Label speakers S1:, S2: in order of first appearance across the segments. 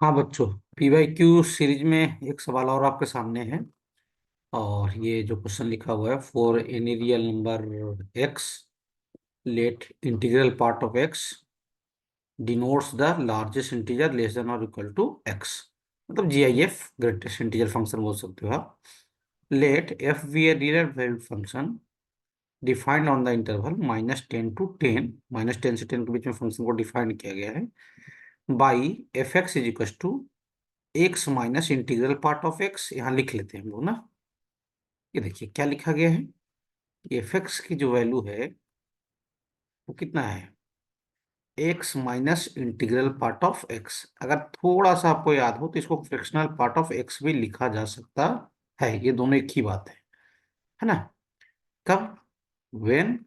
S1: हाँ बच्चों, PYQ series में एक सवाल और आपके सामने है। और ये जो क्वेश्चन लिखा हुआ है, for any real number x let integral part of x denotes the largest integer less than or equal to x. मतलब जीआईएफ, ग्रेटेस्ट इंटीजर फंक्शन बोल सकते हो आप। Let f be a real valued function defined on the interval -10 to 10, -10 से 10 के बीच में function को define किया गया है by f x is equal to x minus integral part of x. यहाँ लिख लेते हैं हम लोग ना। ये देखिए क्या लिखा गया है। एफ एक्स की जो वैल्यू है वो कितना है, x minus integral part of x. अगर थोड़ा सा आपको याद हो तो इसको फ्रैक्शनल पार्ट ऑफ एक्स भी लिखा जा सकता है। ये दोनों एक ही बात है ना। कब? When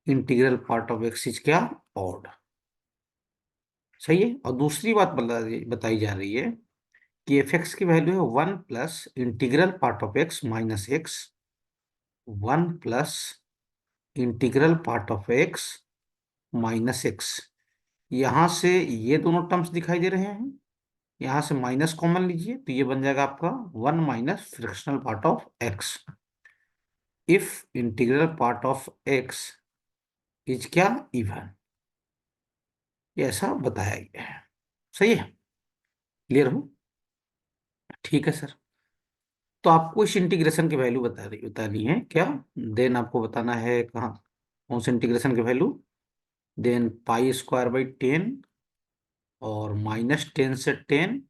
S1: integral part of x is क्या, ऑड। सही है। और दूसरी बात बताई जा रही है कि एफ एक्स की वैल्यू है 1 + integral part of x minus x, 1 + integral part of x minus x. यहां से ये दोनों टर्म्स दिखाई दे रहे हैं, यहां से माइनस कॉमन लीजिए तो ये बन जाएगा आपका 1 minus fractional part of x if integral part of x is क्या, इवन। ये ऐसा बताया गया है। सही है। क्लियर हो? ठीक है सर। तो आपको इस इंटीग्रेशन की वैल्यू बतानी है क्या। देन आपको बताना है कहाँ, कौन से इंटीग्रेशन की वैल्यू। देन π² / 10 और -10 से 10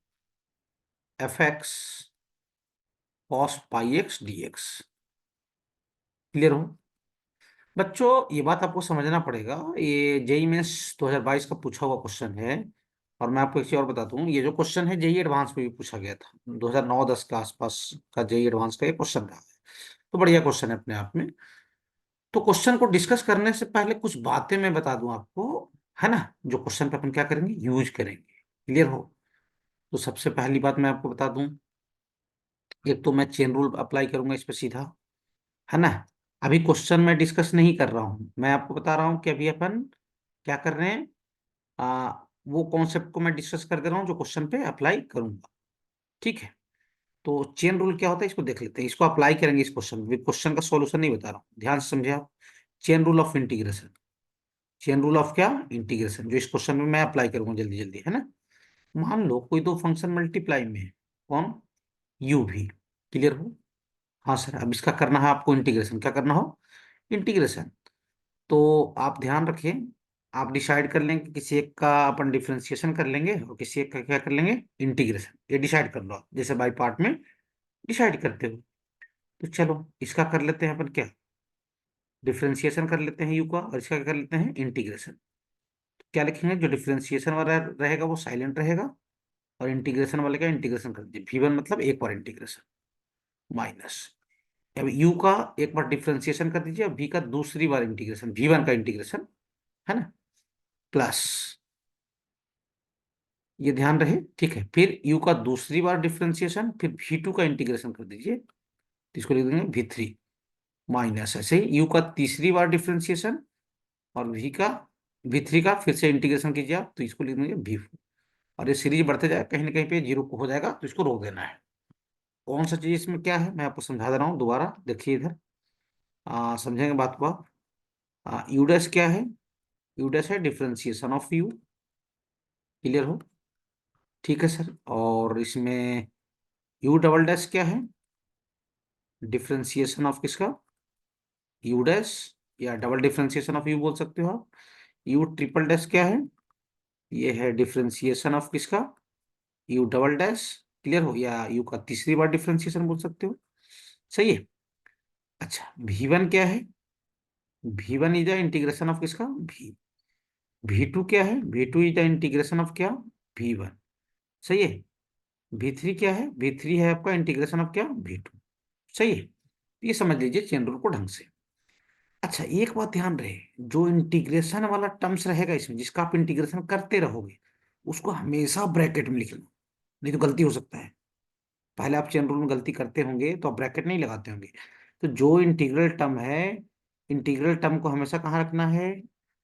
S1: fx cos πx dx। Clear हो बच्चों? ये बात आपको समझना पड़ेगा, ये जेई मेंस 2022 का पूछा हुआ क्वेश्चन है। और मैं आपको एक चीज और बता दूं, ये जो क्वेश्चन है जेई एडवांस में भी पूछा गया था, 2009-10 के आसपास का जेई एडवांस का ये क्वेश्चन रहा है। तो बढ़िया क्वेश्चन है अपने आप में। तो क्वेश्चन को डिस्कस करने से पहले कुछ बातें मैं बता दूं आपको, है ना, जो क्वेश्चन पे अपन क्या करेंगे, यूज करेंगे। क्लियर हो? तो सबसे पहली बात मैं आपको बता दूं, एक तो मैं चेन रूल अप्लाई करूंगा इस पे सीधा, है ना। अभी क्वेश्चन मैं डिस्कस नहीं कर रहा हूं, मैं आपको बता रहा हूं कि अभी अपन क्या कर रहे हैं। आ, वो कॉन्सेप्ट को मैं डिस्कस कर दे रहा हूं जो क्वेश्चन पे अप्लाई करूंगा। ठीक है। तो चेन रूल क्या होता है इसको देख लेते हैं, इसको अप्लाई करेंगे इस क्वेश्चन में। क्वेश्चन का सॉल्यूशन नहीं बता रहा हूं, ध्यान से समझे आप। Chain rule of integration, chain rule of क्या, इंटीग्रेशन, जो इस क्वेश्चन में मैं अप्लाई करूंगा जल्दी जल्दी, है ना। मान लो कोई दो फंक्शन मल्टीप्लाई में है, कौन, यू भी। क्लियर हो? हाँ सर, अब इसका करना है आपको इंटीग्रेशन। क्या करना हो, इंटीग्रेशन। तो आप ध्यान रखें, आप डिसाइड कर लेंगे किसी एक का अपन डिफरेंशिएशन कर लेंगे और किसी एक का क्या कर लेंगे, इंटीग्रेशन। ये डिसाइड कर लो आप, जैसे बाई पार्ट में डिसाइड करते हो। तो चलो इसका कर लेते हैं अपन क्या, डिफरेंशिएशन कर लेते हैं यू का, और इसका क्या कर लेते हैं, इंटीग्रेशन। क्या लिखेंगे, जो डिफरेंशिएशन वाला रहेगा वो साइलेंट रहेगा, और इंटीग्रेशन वाले का इंटीग्रेशन कर दीजिए। V1 मतलब एक बार इंटीग्रेशन, माइनस। अब u का एक बार डिफरेंशिएशन कर दीजिए, v का दूसरी बार इंटीग्रेशन, V1 का इंटीग्रेशन, है ना, प्लस। ये ध्यान रहे, ठीक है। फिर u का दूसरी बार डिफरेंशिएशन, फिर V2 का इंटीग्रेशन कर दीजिए, तो इसको लिख देंगे V3, माइनस। ऐसे ही u का तीसरी बार डिफरेंशिएशन और V3 का फिर से इंटीग्रेशन कीजिए आप, तो इसको लिख देंगे V4। और ये सीरीज बढ़ते जाए, कहीं ना कहीं पे जीरो हो जाएगा, तो इसको रोक देना है। कौन सा चीज इसमें क्या है मैं आपको समझा दे रहा हूँ दोबारा, देखिए इधर। समझेंगे बात को आप। यू डैश क्या है, यू डैश है डिफरेंशिएशन ऑफ यू। क्लियर हो? ठीक है सर। और इसमें यू डबल डैश क्या है, डिफरेंशिएशन ऑफ किसका, यू डैश, या डबल डिफरेंशिएशन ऑफ यू बोल सकते हो आप। यू ट्रिपल डैश क्या है, ये है डिफरेंशिएशन ऑफ किसका, यू डबल डैश। क्लियर हो? या यू का तीसरी बार डिफरेंशिएशन बोल सकते हो। सही है। अच्छा, V1 क्या है, V1 is the integration of किसका, V2 क्या है, V2 is the integration of क्या, V1। सही है। V3 क्या है, V3 है आपका इंटीग्रेशन ऑफ क्या, V2। सही है। ये समझ लीजिए चेन रूल को ढंग से। अच्छा, एक बात ध्यान रहे, जो इंटीग्रेशन वाला टर्म्स रहेगा इसमें, जिसका आप इंटीग्रेशन करते रहोगे, उसको हमेशा ब्रैकेट में लिखना, नहीं तो गलती हो सकता है। पहले आप चेन रूल में गलती करते होंगे तो आप ब्रैकेट नहीं लगाते होंगे। तो जो इंटीग्रल टर्म है, इंटीग्रल टर्म को हमेशा कहाँ रखना है,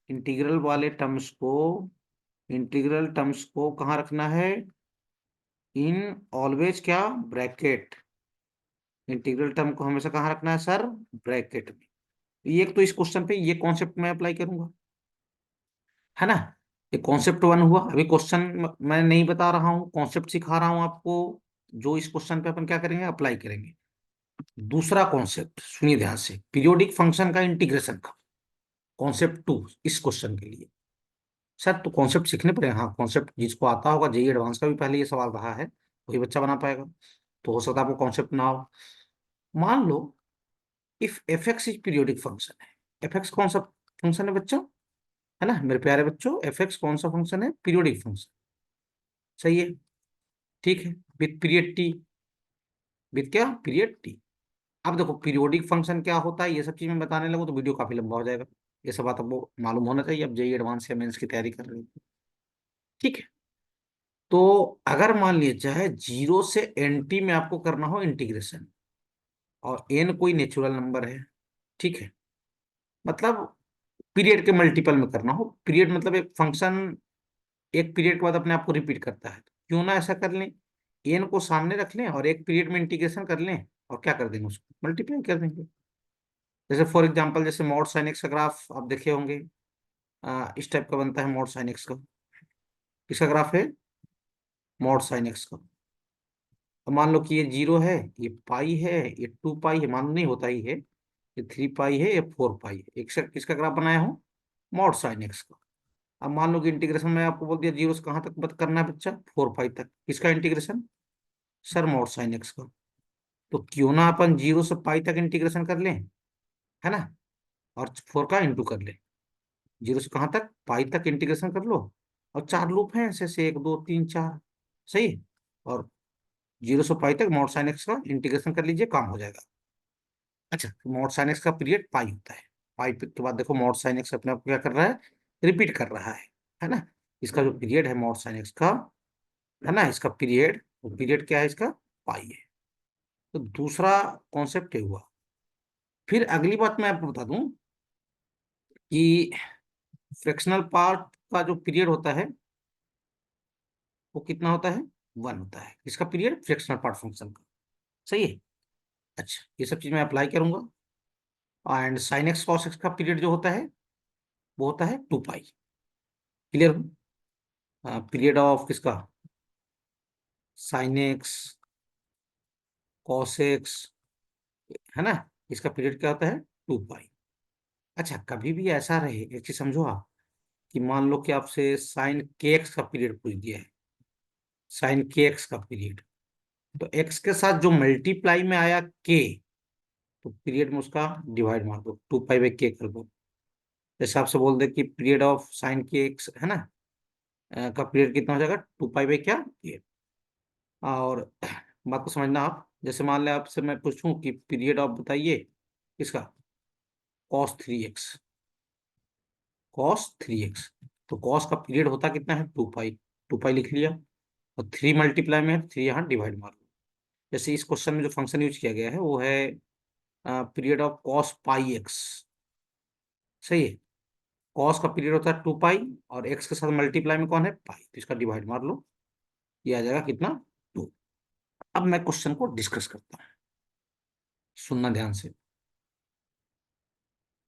S1: इंटीग्रल वाले टर्म्स को, इंटीग्रल टर्म्स को कहाँ रखना है, इन ऑलवेज क्या, ब्रैकेट। इंटीग्रल टर्म को हमेशा कहाँ रखना है सर, ब्रैकेट में। ये एक तो इस क्वेश्चन पे ये कॉन्सेप्ट मैं अप्लाई करूंगा, है ना। ये कॉन्सेप्ट वन हुआ। अभी क्वेश्चन मैं नहीं बता रहा हूँ, कॉन्सेप्ट सिखा रहा हूँ आपको, जो इस क्वेश्चन पे अपन क्या करेंगे, अप्लाई करेंगे। दूसरा कॉन्सेप्ट सुनिए ध्यान से, पीरियोडिक फंक्शन का इंटीग्रेशन का कॉन्सेप्ट टू इस क्वेश्चन के लिए। सर तो कॉन्सेप्ट सीखने पड़ेगा। हाँ, कॉन्सेप्ट जिसको आता होगा, जेई एडवांस का भी पहले ये सवाल रहा है, वही बच्चा बना पाएगा। तो हो सकता है आपको कॉन्सेप्ट ना हो। मान लो if f x is periodic function है। एफ एक्स कौन सा फंक्शन है बच्चों, है ना मेरे प्यारे बच्चों, एफ एक्स कौन सा फंक्शन है, पीरियोडिक फंक्शन। सही है, ठीक है, विथ पीरियड टी। विथ क्या, पीरियड टी। अब देखो पीरियोडिक फंक्शन क्या होता है, ये सब चीज मैं बताने लगूँ तो वीडियो काफी लंबा हो जाएगा। ये सब बात आपको मालूम होना चाहिए, अब जेई एडवांस या मेंस की तैयारी कर रहे हो। ठीक है। तो अगर मान लिया चाहे जीरो से एन टी में आपको करना हो इंटीग्रेशन, और एन कोई नेचुरल नंबर है, ठीक है, मतलब पीरियड के मल्टीपल में करना हो। पीरियड मतलब एक फंक्शन एक पीरियड के बाद अपने आप को रिपीट करता है, तो क्यों ना ऐसा कर लें, एन को सामने रख लें और एक पीरियड में इंटीग्रेशन कर लें, और क्या कर देंगे, उसको मल्टीप्लाई कर देंगे। जैसे फॉर एग्जांपल, जैसे मॉड साइन एक्स का ग्राफ आप देखे होंगे, इस टाइप का बनता है मॉड साइन एक्स का। किसका ग्राफ है, मॉड साइन एक्स का। अब मान लो कि ये जीरो है, ये पाई है, ये टू पाई है, मान लो नहीं होता ही है, ये थ्री पाई है, ये फोर पाई है। एक किसका ग्राफ बनाया हो, मॉड साइन एक्स का। अब मान लो कि इंटीग्रेशन में आपको बोल दिया जीरो से कहाँ तक करना है बच्चा, फोर पाई तक। किसका integration, sir mod sine x का। तो क्यों ना अपन जीरो से पाई तक इंटीग्रेशन कर लें, है ना, और फोर का इंटू कर लें। जीरो से कहाँ तक, पाई तक इंटीग्रेशन कर लो, और चार लूप हैं ऐसे से, एक दो तीन चार, सही। और जीरो से पाई तक मॉड साइन एक्स का इंटीग्रेशन कर लीजिए, काम हो जाएगा। अच्छा, तो मॉड साइन एक्स का पीरियड पाई होता है। पाई के बाद देखो मॉड साइन एक्स अपने आप को क्या कर रहा है, रिपीट कर रहा है ना। इसका जो पीरियड है मॉड साइन एक्स का, है ना, इसका पीरियड, वो पीरियड क्या है इसका, पाई है। तो दूसरा कॉन्सेप्ट ये हुआ। फिर अगली बात मैं आपको बता दूं कि फ्रैक्शनल पार्ट का जो पीरियड होता है वो कितना होता है, वन होता है। इसका पीरियड फ्रैक्शनल पार्ट फंक्शन का, सही है। अच्छा, ये सब चीज मैं अप्लाई करूंगा। And sine x cos x का पीरियड जो होता है वो होता है two pi. Clear. Period of किसका, साइन एक्स कॉस एक्स, है ना, इसका पीरियड क्या होता है, टू पाई। अच्छा, कभी भी ऐसा रहे, एक चीज समझो आप, कि मान लो कि आपसे साइन के एक्स का पीरियड पूछ दिया है, साइन के एक्स का पीरियड, तो एक्स के साथ जो मल्टीप्लाई में आया के, तो पीरियड में उसका डिवाइड मार दो, टू पाई बाई के कर दो। जैसे आपसे बोल दे कि पीरियड ऑफ साइन के एक्स, है ना, का पीरियड कितना हो जाएगा, टू पाई बाई क्या के। और बात को समझना आप, जैसे मान लें आपसे मैं पूछूं कि पीरियड ऑफ बताइए इसका, cos three x, cos three x. तो कॉस का पीरियड होता कितना है, टू पाई। टू पाई लिख लिया, और थ्री मल्टीप्लाई में है, थ्री यहाँ डिवाइड मार लो। जैसे इस क्वेश्चन में जो फंक्शन यूज किया गया है वो है period of cos pi x, सही है। कॉस का पीरियड होता है टू पाई, और एक्स के साथ मल्टीप्लाई में कौन है, पाई, तो इसका डिवाइड मार लो, ये आ जाएगा कितना, टू। अब मैं क्वेश्चन को डिस्कस करता हूँ, सुनना ध्यान से।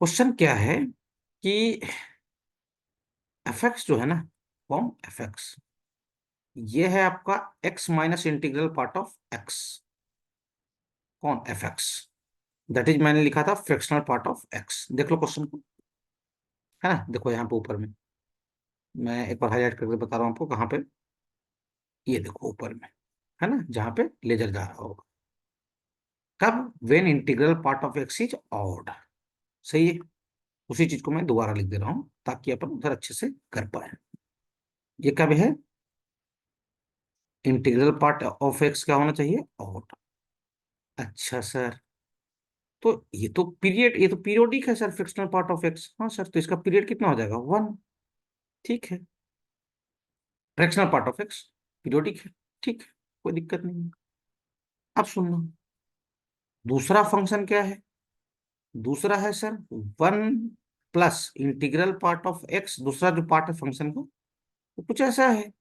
S1: क्वेश्चन क्या है कि एफ एक्स जो है ना, फॉर्म एफ एक्स, ये है आपका x minus integral part of x. कौन, एफ एक्स, दैट इज मैंने लिखा था फ्रैक्शनल पार्ट ऑफ एक्स। देख लो क्वेश्चन को, है ना, देखो यहाँ पे ऊपर में, मैं एक बार हाईलाइट करके बता रहा हूँ आपको कहाँ पे, ये देखो ऊपर में, है ना, जहाँ पे लेजर जा रहा होगा। कब, when integral part of x is odd, सही है। उसी चीज को मैं दोबारा लिख दे रहा हूँ ताकि अपन उधर अच्छे से कर पाए। ये कब है, इंटीग्रल पार्ट ऑफ एक्स क्या होना चाहिए, ऑड। अच्छा सर, तो ये तो पीरियड, ये तो पीरियोडिक है sir, fractional part of x. हाँ सर, तो इसका पीरियड कितना हो जाएगा, वन। ठीक है, fractional part of x periodic है, ठीक है, कोई दिक्कत नहीं है। अब सुनना, दूसरा फंक्शन क्या है, दूसरा है sir one plus integral part of x. दूसरा जो पार्ट है फंक्शन का वो कुछ ऐसा है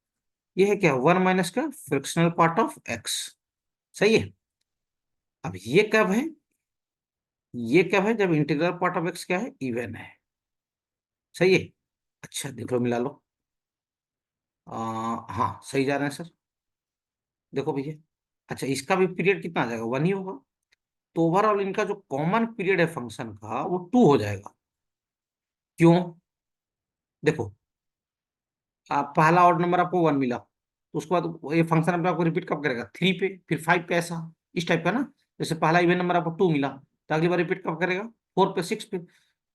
S1: ये है क्या, 1 माइनस का फ्रैक्शनल पार्ट ऑफ एक्स। सही है। अब ये कब है, ये कब है, जब इंटीग्रल पार्ट ऑफ एक्स क्या है, इवन है। सही है। अच्छा देख लो, मिला लो। हाँ सही जा रहे हैं सर। देखो भैया, अच्छा इसका भी पीरियड कितना आ जाएगा, 1 ही होगा। तो ओवरऑल इनका जो कॉमन पीरियड है फंक्शन का वो 2 हो जाएगा। क्यों, देखो आप पहला ऑड नंबर आपको 1 मिला, तो उसके बाद ये फंक्शन अपने आपको रिपीट कब करेगा, 3 पे, फिर 5 पे, ऐसा इस टाइप का ना। जैसे पहला इवन नंबर आपको 2 मिला, तो अगली बार रिपीट कब करेगा, 4 पे, 6 पे।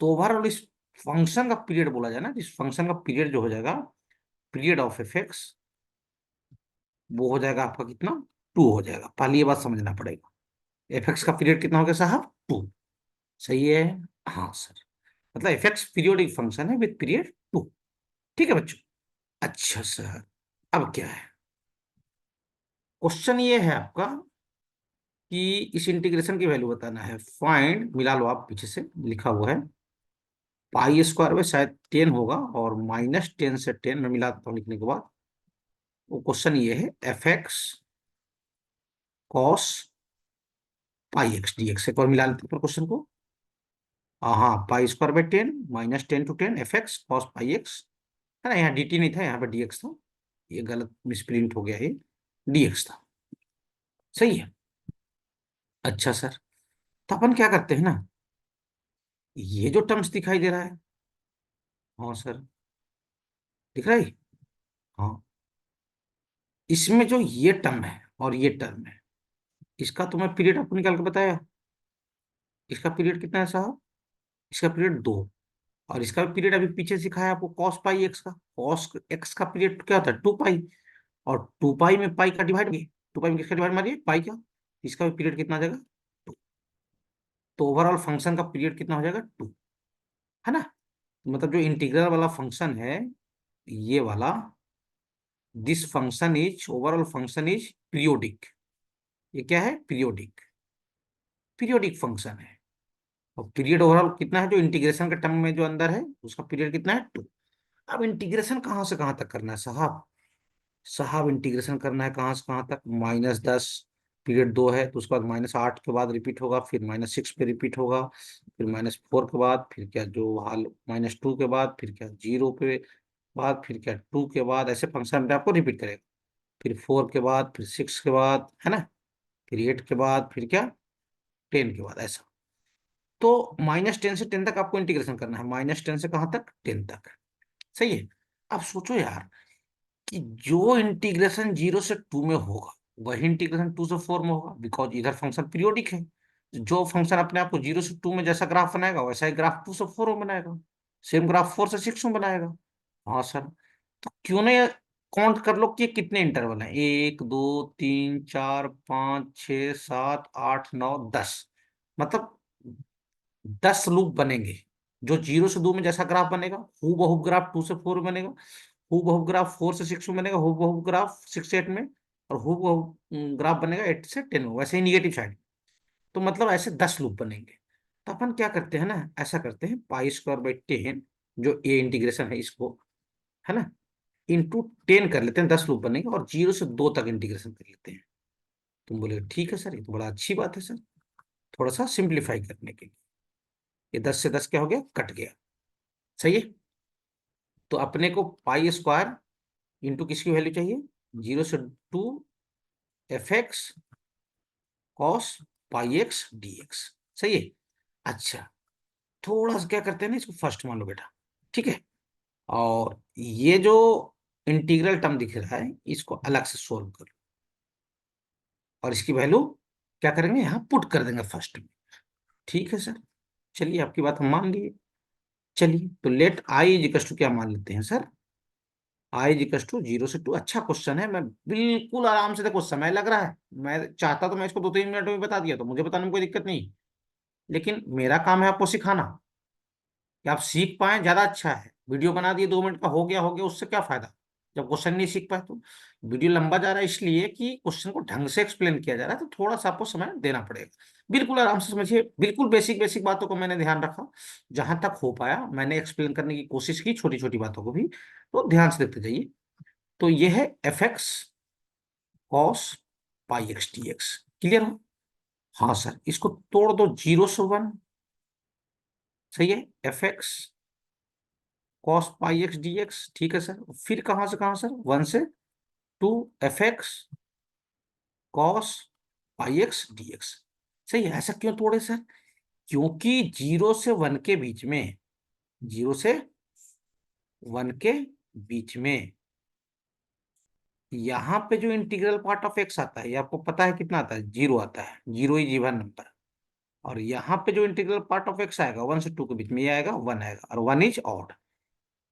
S1: तो ओवरऑल इस फंक्शन का पीरियड बोला जाए ना, इस फंक्शन का पीरियड जो हो जाएगा, पीरियड ऑफ एफ एक्स, वो हो जाएगा आपका कितना, 2 हो जाएगा। पहले ये बात समझना पड़ेगा, एफ एक्स का पीरियड कितना हो गया साहब, 2। सही है। हाँ सर, मतलब एफ एक्स पीरियोडिक फंक्शन है विद पीरियड 2। ठीक है बच्चों। अच्छा सर, अब क्या है, क्वेश्चन ये है आपका कि इस इंटीग्रेशन की वैल्यू बताना है। फाइंड, मिला लो आप, पीछे से लिखा हुआ है, पाई स्क्वायर में शायद 10 होगा, और -10 से 10 में मिलाता हूँ लिखने के बाद। वो क्वेश्चन ये है, f x cos pi x D x. एक बार मिला लेते हैं क्वेश्चन को। हाँ, pi square by 10 -10 to 10 F x cos pi x, है ना। यहाँ डी टी नहीं था, यहाँ पे डी एक्स था, ये गलत मिसप्रिंट हो गया, ये डी एक्स था। सही है। अच्छा सर, तो अपन क्या करते हैं ना, ये जो टर्म्स दिखाई दे रहा है, हाँ सर, दिख रहा है। हाँ, इसमें जो ये टर्म है और ये टर्म है, इसका तो मैं पीरियड आपको निकाल के बताया। इसका पीरियड कितना है साहब, इसका पीरियड 2। और इसका पीरियड अभी पीछे सिखाया आपको, कॉस पाई एक्स का। कॉस एक्स का पीरियड क्या होता है, 2 पाई। और 2 पाई में पाई का डिवाइड, 2 पाई में किसका डिवाइड मारिए, पाई का। इसका भी पीरियड कितना आ जाएगा, 2। तो ओवरऑल फंक्शन का पीरियड कितना हो जाएगा, 2, है ना। मतलब जो इंटीग्रल वाला फंक्शन है, ये वाला, this function is, overall function is periodic. ये क्या है, पीरियोडिक, पीरियोडिक फंक्शन है। और पीरियड ओवरऑल कितना है, जो इंटीग्रेशन के टर्म में जो अंदर है, उसका पीरियड कितना है, 2। अब इंटीग्रेशन कहाँ से कहाँ तक करना है साहब, साहब इंटीग्रेशन करना है कहाँ से कहाँ तक, -10, पीरियड 2 है, तो उसके बाद -8 के बाद रिपीट होगा, फिर -6 पे रिपीट होगा, फिर -4 के बाद, फिर क्या जो हाल, -2 के बाद, फिर क्या 0 पे बाद, फिर क्या 2 के बाद, ऐसे फंक्शन में आपको रिपीट करेगा। फिर 4 के बाद, फिर 6 के बाद, है ना, फिर 8 के बाद, फिर क्या 10 के बाद, ऐसा। तो -10 से 10 तक आपको इंटीग्रेशन करना है, -10 से कहाँ तक, 10 तक। सही है। अब सोचो यार, कि जो इंटीग्रेशन 0 से 2 में होगा, वही इंटीग्रेशन 2 से 4 में होगा, बिकॉज इधर फंक्शन पीरियोडिक है। जो फंक्शन अपने आप को 0 से 2 में जैसा ग्राफ बनाएगा, वैसा ही ग्राफ 2 से 4 में बनाएगा, सेम ग्राफ 4 से 6 में बनाएगा। हाँ सर, तो क्यों नहीं काउंट कर लो कि ये कितने इंटरवल हैं, 1 2 3 4 5 6 7 8 9 10, मतलब 10 लूप बनेंगे। जो 0 से 2 में जैसा ग्राफ बनेगा, हु बहु ग्राफ 2 से 4 में बनेगा, हु बहु ग्राफ 4 से 6 में बनेगा, हु बहु ग्राफ 6 से 8 में, और हु बहु ग्राफ बनेगा 8 से 10 में, वैसे ही निगेटिव साइड। तो मतलब ऐसे 10 लूप बनेंगे। तो अपन क्या करते हैं ना, ऐसा करते हैं, पाई स्क्वायर बाई 10, जो ए इंटीग्रेशन है इसको, है ना, इंटू 10 कर लेते हैं, 10 लूप बनेंगे, और 0 से 2 तक इंटीग्रेशन कर लेते हैं। तुम बोले ठीक है सर, ये तो बड़ा अच्छी बात है सर, थोड़ा सा सिंप्लीफाई करने के लिए। ये 10 से 10 क्या हो गया, कट गया। सही है। तो अपने को पाई स्क्वायर इंटू किसकी वैल्यू चाहिए, 0 से 2 F x cos pi x D x. सही है। अच्छा, थोड़ा सा क्या करते हैं ना, इसको फर्स्ट मान लो बेटा, ठीक है। और ये जो इंटीग्रल टर्म दिख रहा है, इसको अलग से सोल्व करो, और इसकी वैल्यू क्या करेंगे, यहाँ पुट कर देंगे फर्स्ट में। ठीक है सर, चलिए आपकी बात हम मान लिए। चलिए, तो let i is equal to क्या मान लेते हैं sir, i is equal to 0 से 2। अच्छा क्वेश्चन है, मैं बिल्कुल आराम से, देखो समय लग रहा है, मैं चाहता तो मैं इसको 2-3 मिनट में बता दिया, तो मुझे बताने में कोई दिक्कत नहीं, लेकिन मेरा काम है आपको सिखाना, कि आप सीख पाए, ज्यादा अच्छा है। वीडियो बना दिए 2 मिनट का, हो गया, उससे क्या फायदा, जब क्वेश्चन नहीं सीख पाए तो। वीडियो लंबा जा रहा है इसलिए कि क्वेश्चन को ढंग से एक्सप्लेन किया जा रहा है, तो थोड़ा सा आपको समय देना पड़ेगा। बिल्कुल आराम से समझिए, बिल्कुल बेसिक बेसिक बातों को मैंने ध्यान रखा, जहां तक हो पाया मैंने एक्सप्लेन करने की कोशिश की, छोटी छोटी बातों को भी, तो ध्यान से देखते जाइए। तो ये है f x cos pi x D x. Clear हो? हाँ सर, इसको तोड़ दो 0 से 1। सही है, f x cos pi x D x. ठीक है सर, फिर कहां से कहां सर? 1 से 2 F x cos pi x D x. सही है। ऐसा क्यों तोड़े सर? क्योंकि 0 से 1 के बीच में, 0 से 1 के बीच में यहाँ पे जो इंटीग्रल पार्ट ऑफ एक्स आता है, ये आपको पता है कितना आता है? 0 आता है। 0 इज इवन नंबर। और यहाँ पे जो इंटीग्रल पार्ट ऑफ एक्स आएगा 1 से 2 के बीच में, ये आएगा 1 आएगा, और 1 इज ऑड।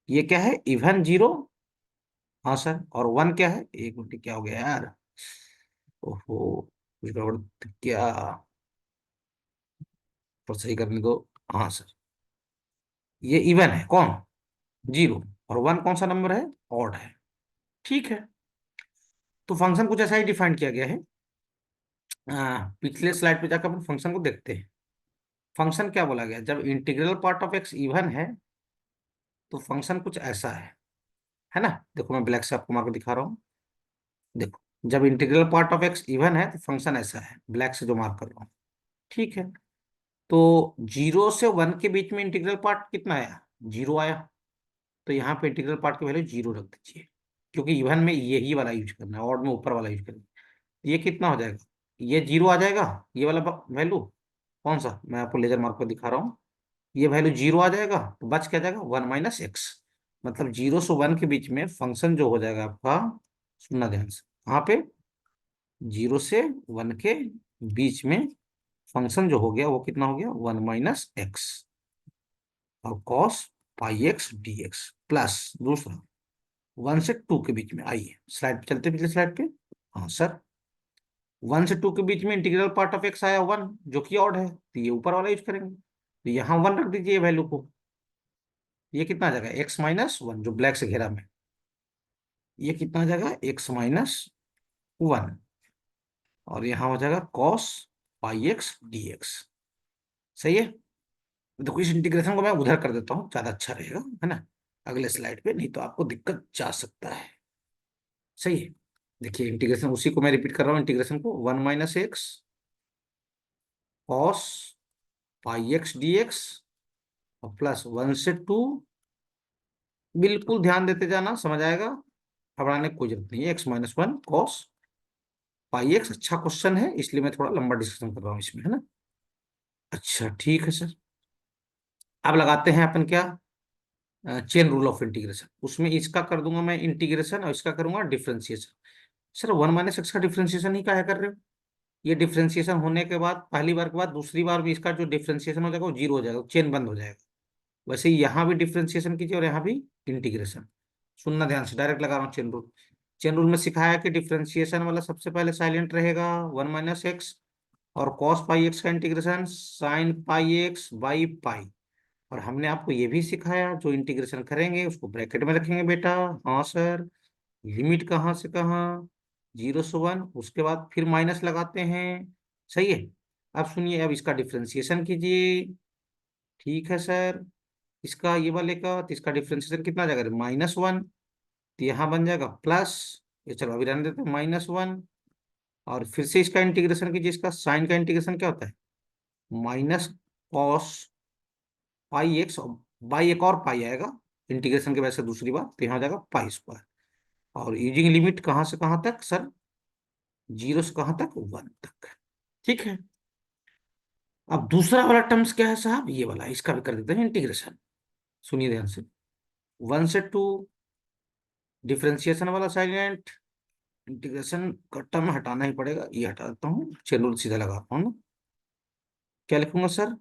S1: ये क्या है? इवन 0। हाँ सर। और 1 क्या है? एक मिनट, क्या हो गया यार? ओहो, कुछ गड़बड़ क्या? तो सही करने दो। हाँ सर, ये इवन है। कौन? 0। और 1 कौन सा नंबर है? ऑड है। ठीक है। तो फंक्शन कुछ ऐसा ही डिफाइन किया गया है। पिछले स्लाइड पे जाकर अपन फंक्शन को देखते हैं। फंक्शन क्या बोला गया? जब integral part of x even है तो फंक्शन कुछ ऐसा है ना? देखो मैं ब्लैक से आपको मार्क दिखा रहा हूँ। देखो, जब integral part of x even है तो फंक्शन ऐसा है, ब्लैक से जो मार्क कर रहा हूँ। ठीक है। तो 0 से 1 के बीच में इंटीग्रल पार्ट कितना आया? 0 आया। तो यहाँ पे इंटीग्रल पार्ट की वैल्यू 0 रख दीजिए, क्योंकि इवन में यही वाला यूज करना है, ऑड में ऊपर वाला यूज करना है। ये कितना हो जाएगा? ये 0 आ जाएगा। ये वाला वैल्यू कौन सा, मैं आपको लेजर मार्क पर दिखा रहा हूँ। ये वैल्यू 0 आ जाएगा, तो बच क्या जाएगा? 1 - x। मतलब 0 से 1 के बीच में फंक्शन जो हो जाएगा आपका, सुनना ध्यान से, कहाँ पे? 0 से 1 के बीच में फंक्शन जो हो गया वो कितना हो गया? 1 - x और cos pi x D x, plus दूसरा 1 से 2 के बीच में। आइए स्लाइड पे चलते, पिछले स्लाइड पे। हाँ सर, 1 से 2 के बीच में इंटीग्रल पार्ट ऑफ एक्स आया 1, जो कि ऑड है, तो ये ऊपर वाला यूज करेंगे। तो यहाँ 1 रख दीजिए वैल्यू को। ये कितना आ जाएगा? x - 1, जो ब्लैक से घेरा में। ये कितना आ जाएगा? x - 1। और यहाँ हो जाएगा cos pi x D x. सही है। देखो, इस इंटीग्रेशन को मैं उधर कर देता हूँ, ज्यादा अच्छा रहेगा, है ना, अगले स्लाइड पे, नहीं तो आपको दिक्कत जा सकता है। सही है। देखिए इंटीग्रेशन उसी को मैं रिपीट कर रहा हूँ, इंटीग्रेशन को 1 - x cos pi x D x और प्लस 1 से 2। बिल्कुल ध्यान देते जाना, समझ आएगा, घबराने की कोई जरूरत नहीं है। x - 1 cos pi x. अच्छा क्वेश्चन है, इसलिए मैं थोड़ा लंबा डिस्कशन कर रहा हूँ इसमें, है ना। अच्छा ठीक है सर। अब लगाते हैं अपन क्या? Chain rule of integration. उसमें इसका कर दूंगा मैं इंटीग्रेशन और इसका करूंगा डिफरेंशिएशन। सर 1 - x का डिफरेंशिएशन ही काहे कर रहे हो? ये डिफरेंशिएशन होने के बाद, पहली बार के बाद दूसरी बार भी इसका जो डिफरेंशिएशन हो जाएगा वो 0 हो जाएगा, चेन बंद हो जाएगा। वैसे ही यहाँ भी डिफरेंशिएशन कीजिए और यहाँ भी इंटीग्रेशन। सुनना ध्यान से, डायरेक्ट लगा रहा हूँ चेन रूल। चेन रूल में सिखाया कि डिफरेंशिएशन वाला सबसे पहले साइलेंट रहेगा, 1 - x, और कॉस पाई एक्स का integration sine pi x by pi. और हमने आपको ये भी सिखाया, जो इंटीग्रेशन करेंगे उसको ब्रैकेट में रखेंगे बेटा। हाँ सर। लिमिट कहाँ से कहाँ? 0 से 1, उसके बाद फिर माइनस लगाते हैं। सही है। अब सुनिए, अब इसका डिफरेंशिएशन कीजिए। ठीक है सर। इसका ये वाले का, तो इसका डिफरेंशिएशन कितना आ जाएगा? -1। तो यहाँ बन जाएगा प्लस, ये चलो अभी रहने देते हैं, -1। और फिर से इसका इंटीग्रेशन कीजिए। इसका साइन का इंटीग्रेशन क्या होता है? Minus cos pi x, by एक और पाई आएगा इंटीग्रेशन के वजह से दूसरी बार, तो यहाँ हो जाएगा पाई स्क्वायर। और यूजिंग लिमिट कहाँ से कहाँ तक सर? 0 से कहाँ तक? 1 तक। ठीक है। अब दूसरा वाला टर्म्स क्या है साहब? ये वाला, इसका भी कर देते हैं इंटीग्रेशन। सुनिए ध्यान से। 1 से 2 डिफरेंशिएशन वाला साइलेंट, इंटीग्रेशन का टर्म हटाना ही पड़ेगा, ये हटा देता हूँ, चलो सीधा लगाता हूँ ना। क्या लिखूंगा सर?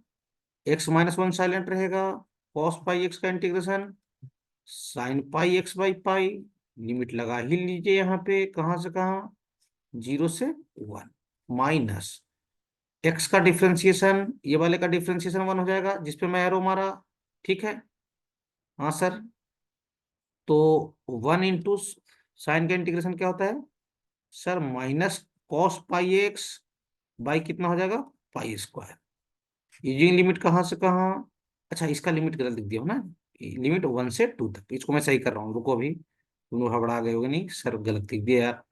S1: x - 1 साइलेंट रहेगा, कॉस पाई एक्स का integration sine pi x by pi. Limit लगा ही लीजिए यहाँ पे, कहाँ से कहाँ? 0 से 1 माइनस एक्स का डिफरेंशिएशन, ये वाले का डिफरेंशिएशन 1 हो जाएगा, जिसपे मैं एरो मारा। ठीक है। हाँ सर। तो 1 × साइन का इंटीग्रेशन क्या होता है sir? Minus cos pi x by कितना हो जाएगा? Pi square. यूजिंग लिमिट कहाँ से कहाँ? अच्छा, इसका लिमिट गलत लिख दिया हो ना, लिमिट 1 से 2 तक, इसको मैं सही कर रहा हूँ, रुको अभी। तुम लोग हड़बड़ा गए होगे, नहीं सर गलत लिख दिया यार,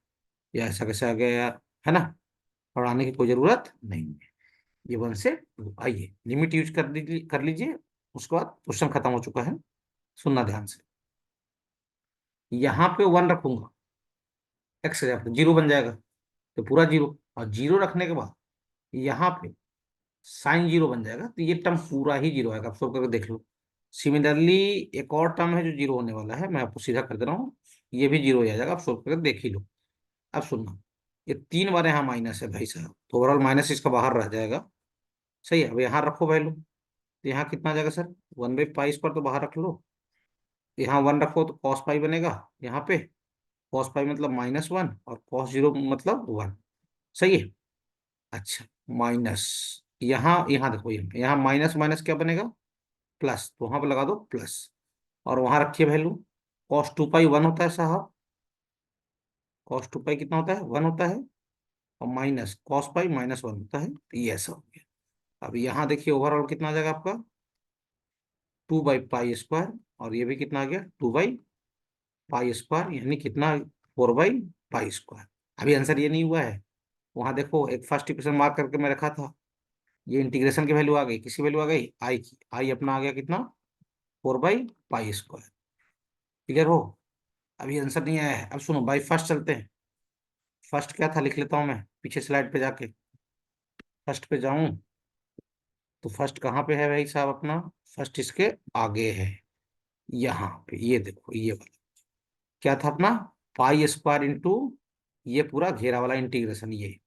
S1: या ऐसा कैसे आ गया यार, है ना। हड़बड़ाने की कोई जरूरत नहीं है। ये 1 से 2, आइए लिमिट यूज कर लीजिए। उसके बाद क्वेश्चन खत्म हो चुका है। सुनना ध्यान से, यहाँ पे 1 रखूंगा, एक्स जीरो बन जाएगा, तो पूरा जीरो, और जीरो रखने के बाद यहाँ पे साइन जीरो बन जाएगा, तो ये टर्म पूरा ही जीरो आएगा। आप सब करके देख लो। सिमिलरली एक और टर्म है जो जीरो होने वाला है, मैं आपको सीधा कर दे रहा हूँ, ये भी जीरो हो जाएगा, आप सोल्व करके देख ही लो। अब सुनना, ये 3 बार यहाँ माइनस है भाई साहब, तो ओवरऑल माइनस इसका बाहर रह जाएगा। सही है, अब यहाँ रखो वैल्यू, तो यहाँ कितना आ जाएगा सर, 1/पाई² तो बाहर रख लो। यहाँ 1 रखो तो कॉस पाई बनेगा, यहाँ पे कॉस पाई मतलब -1, और कॉस जीरो मतलब 1। सही है। अच्छा, माइनस, यहाँ यहाँ देखो, यहाँ माइनस माइनस क्या बनेगा, प्लस, तो वहां पर लगा दो प्लस, और वहां रखिए वैल्यू। कॉस 2 पाई 1 होता है साहब, कॉस 2 पाई कितना होता है, 1 होता है, और माइनस कॉस पाई -1 होता है, तो ये ऐसा हो गया। अब यहाँ देखिए ओवरऑल कितना आ जाएगा आपका, 2/पाई², और ये भी कितना आ गया, 2/पाई², यानी कितना, 4/पाई²। अभी आंसर ये नहीं हुआ है, वहां देखो एक फर्स्ट इक्वेशन मार्क करके मैं रखा था, ये इंटीग्रेशन की वैल्यू आ गई, किसी वैल्यू आ गई, आई की, आई अपना आ गया कितना, 4/पाई²। क्लियर हो। अभी आंसर नहीं आया है। अब सुनो, बाई फर्स्ट चलते हैं। फर्स्ट क्या था लिख लेता हूं मैं, पीछे स्लाइड पे जाके फर्स्ट पे जाऊं, तो फर्स्ट कहाँ पे है भाई साहब अपना, फर्स्ट इसके आगे है, यहाँ पे, ये देखो ये वाला क्या था अपना, पाई² इंटू ये पूरा घेरा वाला इंटीग्रेशन, ये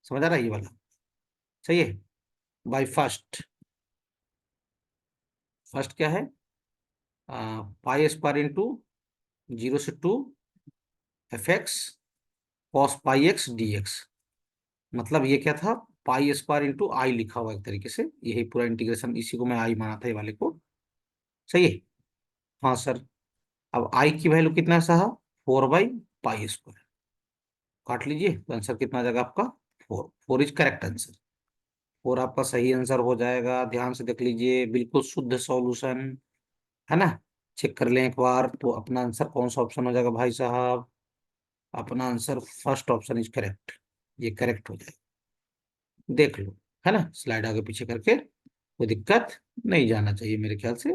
S1: समझ आ रहा है, ये वाला। सही है। बाई फर्स्ट, फर्स्ट क्या है, पाई² इंटू 0 से 2 fx cos πx dx। मतलब ये क्या था, पाई² इंटू आई लिखा हुआ एक तरीके से, यही पूरा इंटीग्रेशन, इसी को मैं आई माना था ये वाले को। सही है। हाँ सर। अब आई की वैल्यू कितना है साहब, 4/पाई²। काट लीजिए, तो आंसर कितना आ जाएगा आपका, 4। 4 इज करेक्ट आंसर। 4 आपका सही आंसर हो जाएगा। ध्यान से देख लीजिए, बिल्कुल शुद्ध सॉल्यूशन, है ना। चेक कर लें एक बार, तो अपना आंसर कौन सा ऑप्शन हो जाएगा भाई साहब, अपना answer first option is correct, ये करेक्ट हो जाएगा। देख लो, है ना, स्लाइड आगे पीछे करके कोई दिक्कत नहीं जाना चाहिए मेरे ख्याल से।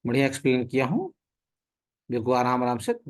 S1: बढ़िया एक्सप्लेन किया हूँ, बिल्कुल आराम आराम से